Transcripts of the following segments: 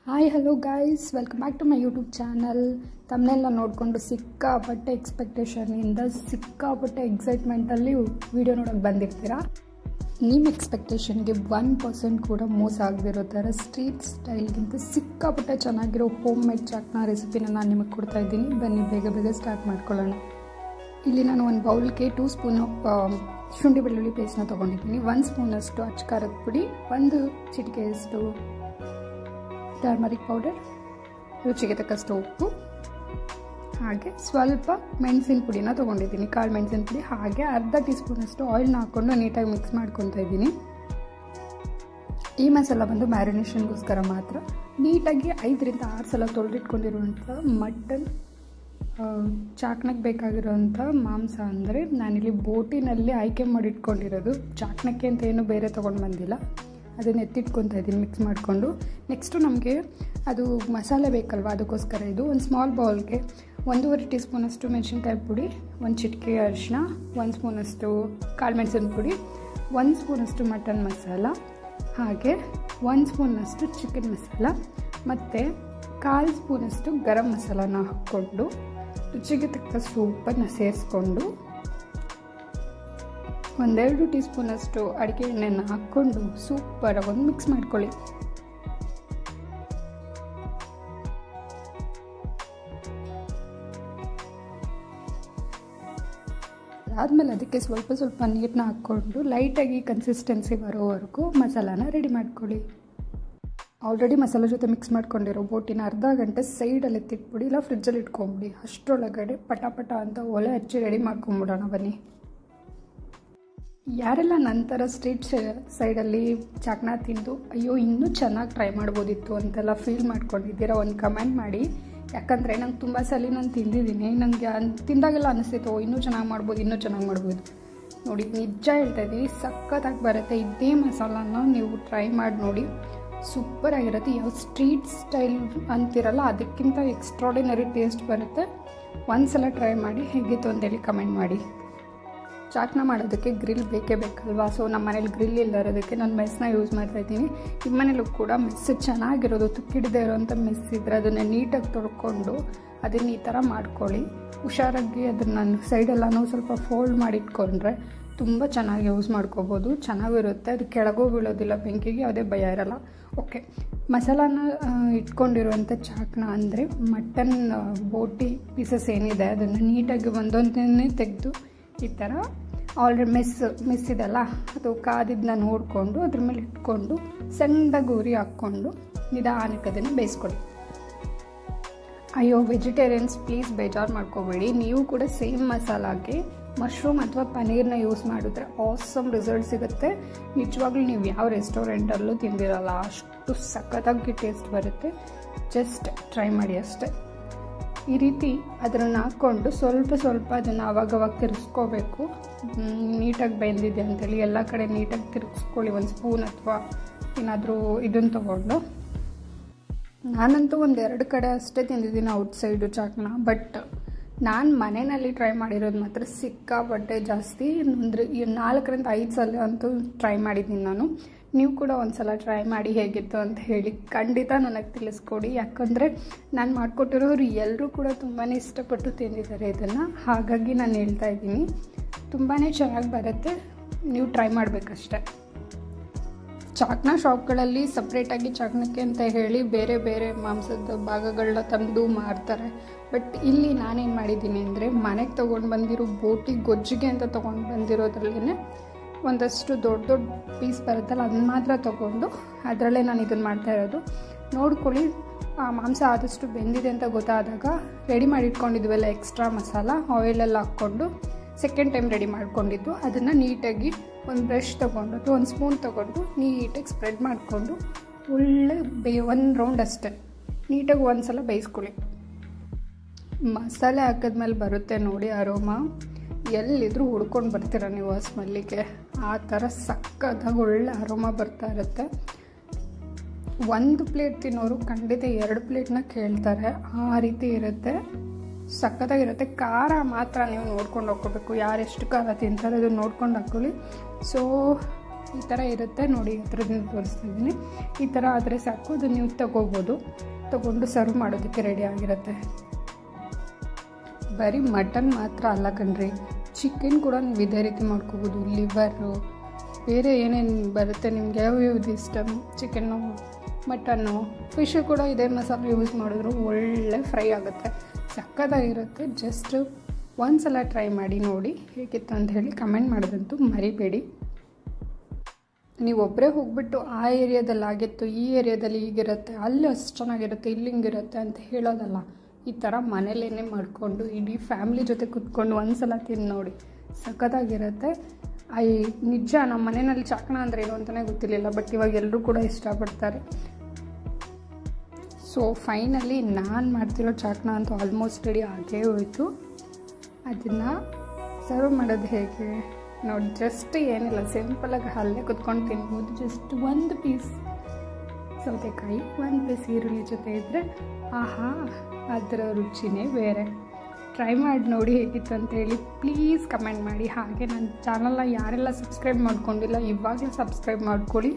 Hi hello guys, welcome back to my YouTube channel. ತಮ್ಮನೆಲ್ಲ ನೋಡಿಕೊಂಡು ಸಿಕ್ಕಾಪಟ್ಟೆ ಎಕ್ಸ್ಪೆಕ್ಟೇಷನಿಂದ ಸಿಕ್ಕಾಪಟ್ಟೆ ಎಕ್ಸೈಟ್ಮೆಂಟಲ್ಲಿ ವಿಡಿಯೋ ನೋಡೋಕೆ ಬಂದಿರ್ತೀರಾ. ನಿಮ್ಮ ಎಕ್ಸ್ಪೆಕ್ಟೇಷನ್ಗೆ 1% ಕೂಡ ಮೋಸ ಆಗದಿರೋ ಥರ ಸ್ಟ್ರೀಟ್ ಸ್ಟೈಲ್ಗಿಂತ ಸಿಕ್ಕಾಪಟ್ಟೆ ಚೆನ್ನಾಗಿರೋ ಹೋಮ್ ಮೇಡ್ ಚಾಟ್ನ ರೆಸಿಪಿನ ನಾನು ನಿಮಗೆ ಕೊಡ್ತಾ ಇದ್ದೀನಿ. ಬನ್ನಿ ಬೇಗ ಬೇಗ ಸ್ಟಾರ್ಟ್ ಮಾಡ್ಕೊಳ್ಳೋಣ. ಇಲ್ಲಿ ನಾನು ಒಂದು ಬೌಲ್ಗೆ 2 ಸ್ಪೂನ್ ಶುಂಠಿ ಬೆಳ್ಳುಳ್ಳಿ ಪೇಸ್ಟ್ನ ತೊಗೊಂಡಿದ್ದೀನಿ. 1 ಸ್ಪೂನಷ್ಟು ಅಚ್ಚ ಖಾರದ ಪುಡಿ, 1 ಚಿಟಿಕೆಯಷ್ಟು ಟರ್ಮರಿಕ್ ಪೌಡರ್, ರುಚಿಗೆ ತಕ್ಕಷ್ಟು ಉಪ್ಪು, ಹಾಗೆ ಸ್ವಲ್ಪ ಮೆಣಸಿನ ಪುಡಿನ ತೊಗೊಂಡಿದ್ದೀನಿ, ಕಾಳು ಮೆಣಸಿನ ಪುಡಿ, ಹಾಗೆ ಅರ್ಧ ಟೀ ಸ್ಪೂನಷ್ಟು ಆಯಿಲ್ನ ಹಾಕ್ಕೊಂಡು ನೀಟಾಗಿ ಮಿಕ್ಸ್ ಮಾಡ್ಕೊತಾ ಇದ್ದೀನಿ. ಈ ಮಸಾಲ ಬಂದು ಮ್ಯಾರಿನೇಷನ್ಗೋಸ್ಕರ ಮಾತ್ರ. ನೀಟಾಗಿ 5 ರಿಂದ 6 ಸಲ ತೊಳೆದಿಟ್ಕೊಂಡಿರುವಂಥ ಮಟನ್ ಚಾಕ್ನಕ್ಕೆ ಬೇಕಾಗಿರೋವಂಥ ಮಾಂಸ, ಅಂದರೆ ನಾನಿಲ್ಲಿ ಬೋಟಿನಲ್ಲಿ ಆಯ್ಕೆ ಮಾಡಿಟ್ಕೊಂಡಿರೋದು. ಚಾಕ್ನಕ್ಕೆ ಅಂತ ಏನು ಬೇರೆ ತೊಗೊಂಡು ಬಂದಿಲ್ಲ, ಅದನ್ನು ಎತ್ತಿಟ್ಕೊತಾ ಇದ್ದೀನಿ ಮಿಕ್ಸ್ ಮಾಡಿಕೊಂಡು. ನೆಕ್ಸ್ಟು ನಮಗೆ ಅದು ಮಸಾಲೆ ಬೇಕಲ್ವ, ಅದಕ್ಕೋಸ್ಕರ ಇದು ಒಂದು ಸ್ಮಾಲ್ ಬೌಲ್ಗೆ 1.5 ಟೀ ಸ್ಪೂನಷ್ಟು ಮೆಣಸಿನ್ಕಾಯಿ ಪುಡಿ, 1 ಚಿಟಿಕೆ ಅರಿಶಿನ, 1 ಸ್ಪೂನಷ್ಟು ಕಾಳು ಮೆಣಸಿನ ಪುಡಿ, 1 ಸ್ಪೂನಷ್ಟು ಮಟನ್ ಮಸಾಲ, ಹಾಗೆ 1 ಸ್ಪೂನಷ್ಟು ಚಿಕನ್ ಮಸಾಲ ಮತ್ತು 1/4 ಸ್ಪೂನಷ್ಟು ಗರಂ ಮಸಾಲಾನ ಹಾಕ್ಕೊಂಡು ರುಚಿಗೆ ತಕ್ಕಷ್ಟು ಉಪ್ಪನ್ನು ಸೇರಿಸ್ಕೊಂಡು 1-2 ಟೀ ಸ್ಪೂನಷ್ಟು ಅಡುಗೆ ಎಣ್ಣೆನ ಹಾಕ್ಕೊಂಡು ಸೂಪರಾಗಿ ಒಂದು ಮಿಕ್ಸ್ ಮಾಡ್ಕೊಳ್ಳಿ. ಅದಾದಮೇಲೆ ಅದಕ್ಕೆ ಸ್ವಲ್ಪ ನೀರನ್ನ ಹಾಕ್ಕೊಂಡು ಲೈಟಾಗಿ ಕನ್ಸಿಸ್ಟೆನ್ಸಿ ಬರೋವರೆಗೂ ಮಸಾಲಾನ ರೆಡಿ ಮಾಡ್ಕೊಳ್ಳಿ. ಆಲ್ರೆಡಿ ಮಸಾಲೆ ಜೊತೆ ಮಿಕ್ಸ್ ಮಾಡ್ಕೊಂಡಿರೋ ಬೋಟಿನ ಅರ್ಧ ಗಂಟೆ ಸೈಡಲ್ಲಿ ಎತ್ತಿಟ್ಬಿಡಿ, ಇಲ್ಲ ಫ್ರಿಜ್ಜಲ್ಲಿ ಇಟ್ಕೊಂಬಿಡಿ. ಅಷ್ಟರೊಳಗಡೆ ಪಟ ಅಂತ ಒಲೆ ಹಚ್ಚಿ ರೆಡಿ ಮಾಡ್ಕೊಂಬಿಡೋಣ ಬನ್ನಿ. ಯಾರೆಲ್ಲ ನಂತರ ಸ್ಟ್ರೀಟ್ ಸೈಡಲ್ಲಿ ಚಾಕ್ನ ತಿಂದು ಅಯ್ಯೋ ಇನ್ನೂ ಚೆನ್ನಾಗಿ ಟ್ರೈ ಮಾಡ್ಬೋದಿತ್ತು ಅಂತೆಲ್ಲ ಫೀಲ್ ಮಾಡ್ಕೊಂಡಿದ್ದೀರಾ, ಒಂದು ಕಮೆಂಟ್ ಮಾಡಿ. ಯಾಕಂದರೆ ನಂಗೆ ತುಂಬ ಸಲ ನಾನು ತಿಂದಿದ್ದೀನಿ, ನನಗೆ ತಿಂದಾಗೆಲ್ಲ ಅನಿಸ್ತಿತ್ತು ಇನ್ನೂ ಚೆನ್ನಾಗಿ ಮಾಡ್ಬೋದು. ನೋಡಿ, ನಿಜ ಹೇಳ್ತಾ ಇದ್ದೀನಿ, ಸಖತ್ತಾಗಿ ಬರುತ್ತೆ. ಇದೇ ಮಸಾಲಾನ ನೀವು ಟ್ರೈ ಮಾಡಿ ನೋಡಿ, ಸೂಪರಾಗಿರುತ್ತೆ. ಯಾವ ಸ್ಟ್ರೀಟ್ ಸ್ಟೈಲ್ ಅಂತಿರಲ್ಲ ಅದಕ್ಕಿಂತ ಎಕ್ಸ್ಟ್ರಾಡಿನರಿ ಟೇಸ್ಟ್ ಬರುತ್ತೆ. ಒಂದು ಸಲ ಟ್ರೈ ಮಾಡಿ, ಹೇಗಿತ್ತು ಅಂತೇಳಿ ಕಮೆಂಟ್ ಮಾಡಿ. ಚಾಟ್ನ ಮಾಡೋದಕ್ಕೆ ಗ್ರಿಲ್ ಬೇಕೇ ಬೇಕಲ್ವಾ, ಸೊ ನಮ್ಮ ಮನೇಲಿ ಗ್ರಿಲ್ ಇಲ್ಲ ಇರೋದಕ್ಕೆ ನಾನು ಮೆಸ್ನ ಯೂಸ್ ಮಾಡ್ತಾಯಿದ್ದೀನಿ. ನಿಮ್ಮ ಮನೇಲೂ ಕೂಡ ಮೆಸ್ ಚೆನ್ನಾಗಿರೋದು, ತುಕ್ಕಿಡದೇ ಇರೋವಂಥ ಮೆಸ್ ಇದ್ದರೆ ಅದನ್ನು ನೀಟಾಗಿ ತೊಳ್ಕೊಂಡು ಅದನ್ನು ಈ ಥರ ಮಾಡ್ಕೊಳ್ಳಿ. ಹುಷಾರಾಗಿ ಅದನ್ನು ನಾನು ಸೈಡೆಲ್ಲನೂ ಸ್ವಲ್ಪ ಫೋಲ್ಡ್ ಮಾಡಿಟ್ಕೊಂಡ್ರೆ ತುಂಬ ಚೆನ್ನಾಗಿ ಯೂಸ್ ಮಾಡ್ಕೋಬೋದು, ಚೆನ್ನಾಗಿರುತ್ತೆ. ಅದು ಕೆಳಗೂ ಬೀಳೋದಿಲ್ಲ, ಬೆಂಕಿಗೆ ಯಾವುದೇ ಭಯ ಇರಲ್ಲ. ಓಕೆ, ಮಸಾಲಾನ ಇಟ್ಕೊಂಡಿರುವಂಥ ಚಾಕ್ನ ಅಂದರೆ ಮಟನ್ ಬೋಟಿ ಪೀಸಸ್ ಏನಿದೆ ಅದನ್ನು ನೀಟಾಗಿ ಒಂದೊಂದನ್ನೇ ತೆಗೆದು ಈ ಥರ ಆಲ್ರೆಡಿ ಮೆಸ್ ಇದೆಲ್ಲ ಅದು ಕಾದಿದ್ದನ್ನ ನೋಡಿಕೊಂಡು ಅದ್ರ ಮೇಲೆ ಇಟ್ಕೊಂಡು ಸಣ್ಣದಾಗಿ ಉರಿ ಹಾಕ್ಕೊಂಡು ನಿಧಾನಕ್ಕೆ ಅದನ್ನು ಬೇಯಿಸ್ಕೊಳ್ಳಿ. ಅಯ್ಯೋ ವೆಜಿಟೇರಿಯನ್ಸ್ ಪ್ಲೀಸ್ ಬೇಜಾರು ಮಾಡ್ಕೋಬೇಡಿ, ನೀವು ಕೂಡ ಸೇಮ್ ಮಸಾಲಾಗೆ ಮಶ್ರೂಮ್ ಅಥವಾ ಪನ್ನೀರ್ನ ಯೂಸ್ ಮಾಡಿದ್ರೆ ಆಸಮ್ ರಿಸಲ್ಟ್ ಸಿಗುತ್ತೆ. ನಿಜವಾಗ್ಲೂ ನೀವು ಯಾವ ರೆಸ್ಟೋರೆಂಟಲ್ಲೂ ತಿಂದಿರಲ್ಲ, ಅಷ್ಟು ಸಖತ್ತಾಗಿ ಟೇಸ್ಟ್ ಬರುತ್ತೆ. ಜಸ್ಟ್ ಟ್ರೈ ಮಾಡಿ ಅಷ್ಟೇ. ಈ ರೀತಿ ಅದನ್ನು ಹಾಕ್ಕೊಂಡು ಸ್ವಲ್ಪ ಅದನ್ನು ಆವಾಗವಾಗ ತಿರ್ಗಿಸ್ಕೋಬೇಕು, ನೀಟಾಗಿ ಬೆಂದಿದೆ ಅಂತೇಳಿ ಎಲ್ಲ ಕಡೆ ನೀಟಾಗಿ ತಿರ್ಗಿಸ್ಕೊಳ್ಳಿ. 1 ಸ್ಪೂನ್ ಅಥವಾ ಏನಾದರೂ ಇದನ್ನು ತೊಗೊಂಡು. ನಾನಂತೂ 1-2 ಕಡೆ ಅಷ್ಟೇ ತಿಂದಿದ್ದೀನಿ ಔಟ್ಸೈಡು ಚಾಕ್ನ, ಬಟ್ ನಾನು ಮನೆಯಲ್ಲಿ ಟ್ರೈ ಮಾಡಿರೋದು ಮಾತ್ರ ಸಿಕ್ಕಾಪಟ್ಟೆ ಜಾಸ್ತಿ. ಅಂದರೆ 4-5 ಸಲ ಅಂತೂ ಟ್ರೈ ಮಾಡಿದ್ದೀನಿ ನಾನು. ನೀವು ಕೂಡ ಒಂದು ಸಲ ಟ್ರೈ ಮಾಡಿ ಹೇಗಿತ್ತು ಅಂತ ಹೇಳಿ ಖಂಡಿತ ನನಗೆ ತಿಳಿಸ್ಕೊಡಿ. ಯಾಕಂದರೆ ನಾನು ಮಾಡಿಕೊಟ್ಟಿರೋರು ಎಲ್ಲರೂ ಕೂಡ ತುಂಬಾ ಇಷ್ಟಪಟ್ಟು ತಿಂದಿದ್ದಾರೆ ಇದನ್ನು, ಹಾಗಾಗಿ ನಾನು ಹೇಳ್ತಾ ಇದ್ದೀನಿ. ತುಂಬಾ ಚೆನ್ನಾಗಿ ಬರುತ್ತೆ, ನೀವು ಟ್ರೈ ಮಾಡಬೇಕಷ್ಟೆ. ಚಾಕ್ನ ಶಾಪ್ಗಳಲ್ಲಿ ಸಪ್ರೇಟಾಗಿ ಚಾಕ್ನಕ್ಕೆ ಅಂತ ಹೇಳಿ ಬೇರೆ ಬೇರೆ ಮಾಂಸದ ಭಾಗಗಳನ್ನ ತಂದು ಮಾರ್ತಾರೆ. ಬಟ್ ಇಲ್ಲಿ ನಾನೇನು ಮಾಡಿದ್ದೀನಿ ಅಂದರೆ ಮನೆಗೆ ತೊಗೊಂಡು ಬಂದಿರೋ ಬೋಟಿ ಗೊಜ್ಜಿಗೆ ಅಂತ ತೊಗೊಂಡು ಬಂದಿರೋದ್ರಲ್ಲೇ ಒಂದಷ್ಟು ದೊಡ್ಡ ಪೀಸ್ ಬರುತ್ತಲ್ಲ ಅದನ್ನ ಮಾತ್ರ ತೊಗೊಂಡು ಅದರಲ್ಲೇ ನಾನು ಇದನ್ನು ಮಾಡ್ತಾ ಇರೋದು. ನೋಡ್ಕೊಳ್ಳಿ, ಆ ಮಾಂಸ ಆದಷ್ಟು ಬೆಂದಿದೆ ಅಂತ ಗೊತ್ತಾದಾಗ ರೆಡಿ ಮಾಡಿ ಇಟ್ಕೊಂಡಿದ್ವಲ್ಲ ಎಕ್ಸ್ಟ್ರಾ ಮಸಾಲ ಆಯಿಲೆಲ್ಲ ಹಾಕ್ಕೊಂಡು ಸೆಕೆಂಡ್ ಟೈಮ್ ರೆಡಿ ಮಾಡ್ಕೊಂಡಿದ್ದು ಅದನ್ನು ನೀಟಾಗಿ ಒಂದು ಬ್ರಷ್ ತೊಗೊಂಡು ಅಥವಾ 1 ಸ್ಪೂನ್ ತೊಗೊಂಡು ನೀಟಾಗಿ ಸ್ಪ್ರೆಡ್ ಮಾಡಿಕೊಂಡು ಒಳ್ಳೆ 1 ರೌಂಡ್ ಅಷ್ಟೇ ನೀಟಾಗಿ ಒಂದು ಸಲ ಬೇಯಿಸ್ಕೊಳ್ಳಿ. ಮಸಾಲೆ ಹಾಕಿದ್ಮೇಲೆ ಬರುತ್ತೆ ನೋಡಿ ಅರೋಮಾ, ಎಲ್ಲಿದ್ರೂ ಹುಡ್ಕೊಂಡು ಬರ್ತೀರ ನೀವು ಆ ಸ್ಮೆಲ್ಲಿಗೆ. ಆ ಥರ ಸಕ್ಕತ್ತಾಗಿ ಒಳ್ಳೆ ಅರೋಮಾ ಬರ್ತಾ ಇರುತ್ತೆ. 1 ಪ್ಲೇಟ್ ತಿನ್ನೋರು ಖಂಡಿತ 2 ಪ್ಲೇಟ್ನ ಕೇಳ್ತಾರೆ, ಆ ರೀತಿ ಇರುತ್ತೆ. ಸಕ್ಕತ್ತಾಗಿರುತ್ತೆ. ಖಾರ ಮಾತ್ರ ನೀವು ನೋಡ್ಕೊಂಡು ಹಾಕ್ಕೋಬೇಕು, ಯಾರೆಷ್ಟು ಖಾರ ತಿಂತಾರೆ ಅದನ್ನು ನೋಡ್ಕೊಂಡು ಹಾಕ್ಕೊಳ್ಳಿ. ಸೊ ಈ ಥರ ಇರುತ್ತೆ ನೋಡಿ, ಹತ್ರದಿಂದ ತೋರಿಸ್ತಿದ್ದೀನಿ. ಈ ಥರ ಆದರೆ ಸಾಕು, ಅದು ನೀವು ತೊಗೊಂಡು ಸರ್ವ್ ಮಾಡೋದಕ್ಕೆ ರೆಡಿ ಆಗಿರುತ್ತೆ. ಬರೀ ಮಟನ್ ಮಾತ್ರ ಅಲ್ಲ ಕಣ್ರಿ, ಚಿಕನ್ ಕೂಡ ನೀವು ಇದೇ ರೀತಿ ಮಾಡ್ಕೋಬೋದು. ಲಿವರು, ಬೇರೆ ಏನೇನು ಬರುತ್ತೆ ನಿಮ್ಗೆ ಯಾವ್ಯಾವ್ದು ಇಷ್ಟ, ಚಿಕನ್ನು, ಮಟನ್ನು, ಫಿಶು ಕೂಡ ಇದೇ ಮಸಾಲೆ ಯೂಸ್ ಮಾಡಿದ್ರು ಒಳ್ಳೆ ಫ್ರೈ ಆಗುತ್ತೆ, ಸಕ್ಕತ್ತಾಗಿರುತ್ತೆ. ಜಸ್ಟ್ ಒಂದು ಸಲ ಟ್ರೈ ಮಾಡಿ ನೋಡಿ ಹೇಗಿತ್ತು ಅಂತ ಹೇಳಿ ಕಮೆಂಟ್ ಮಾಡೋದಂತೂ ಮರಿಬೇಡಿ. ನೀವು ಒಬ್ಬರೇ ಹೋಗ್ಬಿಟ್ಟು ಆ ಏರಿಯಾದಲ್ಲಿ ಆಗಿತ್ತು, ಈ ಏರಿಯಾದಲ್ಲಿ ಹೀಗಿರುತ್ತೆ, ಅಲ್ಲಿ ಅಷ್ಟು ಚೆನ್ನಾಗಿರುತ್ತೆ, ಇಲ್ಲಿ ಹಿಂಗಿರುತ್ತೆ ಅಂತ ಹೇಳೋದಲ್ಲ. ಈ ಥರ ಮನೇಲೇ ಮಾಡಿಕೊಂಡು ಇಡೀ ಫ್ಯಾಮ್ಲಿ ಜೊತೆ ಕೂತ್ಕೊಂಡು ಒಂದು ಸಲ ತಿಂದು ನೋಡಿ, ಸಖತ್ತಾಗಿರುತ್ತೆ. ನಿಜ ನಮ್ಮ ಮನೆಯಲ್ಲಿ ಚಾಕಣ ಅಂದರೆ ಏನು ಅಂತಲೇ ಗೊತ್ತಿರಲಿಲ್ಲ, ಬಟ್ ಇವಾಗ ಎಲ್ಲರೂ ಕೂಡ ಇಷ್ಟಪಡ್ತಾರೆ. ಸೊ ಫೈನಲಿ ನಾನು ಮಾಡ್ತಿರೋ ಚಾಕಣ ಅಂತೂ ಆಲ್ಮೋಸ್ಟ್ ರೆಡಿ ಆಗೇ ಹೋಯಿತು. ಅದನ್ನು ಸರ್ವ್ ಮಾಡೋದು ಹೇಗೆ ನೋಡಿ, ಜಸ್ಟ್ ಏನಿಲ್ಲ, ಸಿಂಪಲಾಗಿ ಅಲ್ಲೇ ಕುತ್ಕೊಂಡು ತಿನ್ಬೋದು. ಜಸ್ಟ್ ಒಂದು ಪೀಸ್ ಸೌತೆಕಾಯಿ, ಒಂದು ಪೀಸ್ ಈರುಳ್ಳಿ ಜೊತೆ ಇದ್ದರೆ ಆಹಾ, ಅದರ ರುಚಿನೇ ಬೇರೆ. ಟ್ರೈ ಮಾಡಿ ನೋಡಿ ಹೇಗಿತ್ತು ಅಂತೇಳಿ ಪ್ಲೀಸ್ ಕಮೆಂಟ್ ಮಾಡಿ. ಹಾಗೆ ನನ್ನ ಚಾನಲ್ನ ಯಾರೆಲ್ಲ ಸಬ್ಸ್ಕ್ರೈಬ್ ಮಾಡ್ಕೊಂಡಿಲ್ಲ ಇವಾಗಲೇ ಸಬ್ಸ್ಕ್ರೈಬ್ ಮಾಡ್ಕೊಳ್ಳಿ.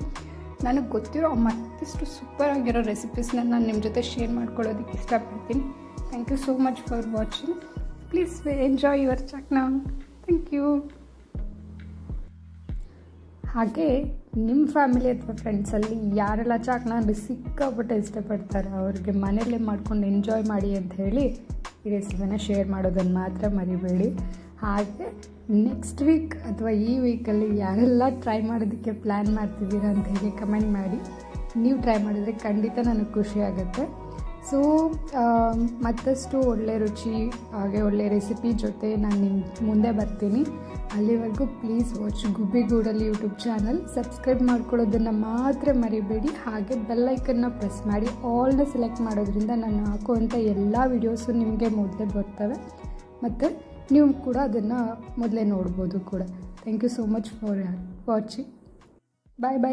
ನನಗೆ ಗೊತ್ತಿರೋ ಮತ್ತಿಷ್ಟು ಸೂಪರಾಗಿರೋ ರೆಸಿಪೀಸ್ನ ನಾನು ನಿಮ್ಮ ಜೊತೆ ಶೇರ್ ಮಾಡ್ಕೊಳ್ಳೋದಕ್ಕೆ ಇಷ್ಟಪಡ್ತೀನಿ. Thank you so much for watching. Please enjoy your ಚಾಕ್ನ. Thank you. ಹಾಗೆ ನಿಮ್ಮ ಫ್ಯಾಮಿಲಿ ಅಥವಾ ಫ್ರೆಂಡ್ಸಲ್ಲಿ ಯಾರೆಲ್ಲ ಚಾಕ್ನ ಸಿಕ್ಕಾಪಟ್ಟೆ ಇಷ್ಟಪಡ್ತಾರೆ ಅವ್ರಿಗೆ ಮನೆಯಲ್ಲೇ ಮಾಡ್ಕೊಂಡು ಎಂಜಾಯ್ ಮಾಡಿ ಅಂತ ಹೇಳಿ ಈ ರೆಸಿಪಿನ ಶೇರ್ ಮಾಡೋದನ್ನು ಮಾತ್ರ ಮರಿಬೇಡಿ. ಹಾಗೆ ನೆಕ್ಸ್ಟ್ ವೀಕ್ ಅಥವಾ ಈ ವೀಕಲ್ಲಿ ಯಾರೆಲ್ಲ ಟ್ರೈ ಮಾಡೋದಕ್ಕೆ ಪ್ಲ್ಯಾನ್ ಮಾಡ್ತಿದ್ದೀರಾ ಅಂತ ಹೇಳಿ ಕಮೆಂಟ್ ಮಾಡಿ. ನೀವು ಟ್ರೈ ಮಾಡಿದರೆ ಖಂಡಿತ ನನಗೆ ಖುಷಿ ಆಗುತ್ತೆ. ಸೊ ಮತ್ತಷ್ಟು ಒಳ್ಳೆ ರುಚಿ ಹಾಗೆ ಒಳ್ಳೆ ರೆಸಿಪಿ ಜೊತೆ ನಾನು ನಿಮ್ಮ ಮುಂದೆ ಬರ್ತೀನಿ. ಅಲ್ಲಿವರೆಗೂ ಪ್ಲೀಸ್ ವಾಚ್ ಗುಬ್ಬಿಗೂಡಲ್ಲಿ ಯೂಟ್ಯೂಬ್ ಚಾನಲ್. ಸಬ್ಸ್ಕ್ರೈಬ್ ಮಾಡ್ಕೊಳ್ಳೋದನ್ನು ಮಾತ್ರ ಮರಿಬೇಡಿ. ಹಾಗೆ ಬೆಲ್ಲೈಕನ್ನ ಪ್ರೆಸ್ ಮಾಡಿ ಆಲ್ನ ಸೆಲೆಕ್ಟ್ ಮಾಡೋದ್ರಿಂದ ನಾನು ಹಾಕುವಂಥ ಎಲ್ಲ ವೀಡಿಯೋಸು ನಿಮಗೆ ಮೊದಲೇ ಬರ್ತವೆ ಮತ್ತು ನೀವು ಕೂಡ ಅದನ್ನು ಮೊದಲೇ ನೋಡ್ಬೋದು ಕೂಡ. Thank you so much for watching. Bye bye.